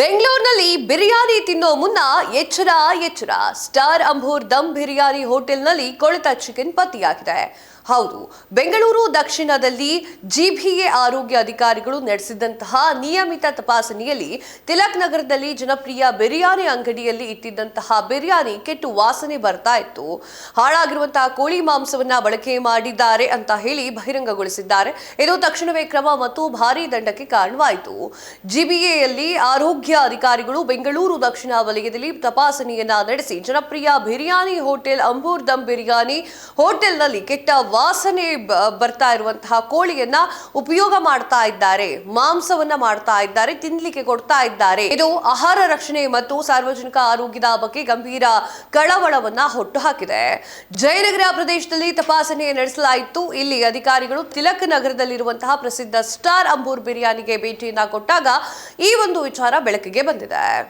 ಬೆಂಗಳೂರಿನಲ್ಲಿ ಬಿರಿಯಾನಿ ತಿನ್ನೋ ಮುನ್ನ ಎಚ್ಚರ ಎಚ್ಚರ. ಸ್ಟಾರ್ ಅಂಬೂರ್ ದಮ್ ಬಿರಿಯಾನಿ ಹೋಟೆಲ್ನಲ್ಲಿ ಕೊಳೆತ ಚಿಕನ್ ಪತ್ತೆಯಾಗಿದೆ. ಹೌದು, ಬೆಂಗಳೂರು ದಕ್ಷಿಣದಲ್ಲಿ ಜಿಬಿಎ ಆರೋಗ್ಯ ಅಧಿಕಾರಿಗಳು ನಡೆಸಿದಂತಹ ನಿಯಮಿತ ತಪಾಸಣೆಯಲ್ಲಿ ತಿಲಕ್ ನಗರದಲ್ಲಿ ಜನಪ್ರಿಯ ಬಿರಿಯಾನಿ ಅಂಗಡಿಯಲ್ಲಿ ಇಟ್ಟಿದ್ದಂತಹ ಬಿರಿಯಾನಿ ಕೆಟ್ಟು ವಾಸನೆ ಬರ್ತಾ ಇತ್ತು. ಹಾಳಾಗಿರುವಂತಹ ಕೋಳಿ ಮಾಂಸವನ್ನ ಬಳಕೆ ಮಾಡಿದ್ದಾರೆ ಅಂತ ಹೇಳಿ ಬಹಿರಂಗಗೊಳಿಸಿದ್ದಾರೆ. ಇದು ತಕ್ಷಣವೇ ಕ್ರಮ ಮತ್ತು ಭಾರೀ ದಂಡಕ್ಕೆ ಕಾರಣವಾಯಿತು. ಜಿಬಿಎಯಲ್ಲಿ ಆರೋಗ್ಯ ಅಧಿಕಾರಿಗಳು ಬೆಂಗಳೂರು ದಕ್ಷಿಣ ವಲಯದಲ್ಲಿ ತಪಾಸಣೆಯನ್ನ ನಡೆಸಿ ಜನಪ್ರಿಯ ಬಿರಿಯಾನಿ ಹೋಟೆಲ್ ಅಂಬೂರ್ ದಮ್ ಬಿರಿಯಾನಿ ಹೋಟೆಲ್ನಲ್ಲಿ ಕೆಟ್ಟ ವಾಸನೆ ಬರ್ತಾ ಇರುವಂತಹ ಕೋಳಿಯನ್ನ ಉಪಯೋಗ ಮಾಡ್ತಾ ಇದ್ದಾರೆ, ಮಾಂಸವನ್ನ ಮಾಡ್ತಾ ಇದ್ದಾರೆ, ತಿನ್ಲಿಕ್ಕೆ ಕೊಡ್ತಾ ಇದ್ದಾರೆ. ಇದು ಆಹಾರ ರಕ್ಷಣೆ ಮತ್ತು ಸಾರ್ವಜನಿಕ ಆರೋಗ್ಯದ ಬಗ್ಗೆ ಗಂಭೀರ ಕಳವಳವನ್ನ ಹುಟ್ಟುಹಾಕಿದೆ. ಜಯನಗರ ಪ್ರದೇಶದಲ್ಲಿ ತಪಾಸಣೆ ನಡೆಸಲಾಯಿತು. ಇಲ್ಲಿ ಅಧಿಕಾರಿಗಳು ತಿಲಕ್ ನಗರದಲ್ಲಿರುವಂತಹ ಪ್ರಸಿದ್ಧ ಸ್ಟಾರ್ ಅಂಬೂರ್ ಬಿರಿಯಾನಿಗೆ ಭೇಟಿಯನ್ನ ಕೊಟ್ಟಾಗ ಈ ಒಂದು ವಿಚಾರ ಬೆಳಕಿಗೆ ಬಂದಿದೆ.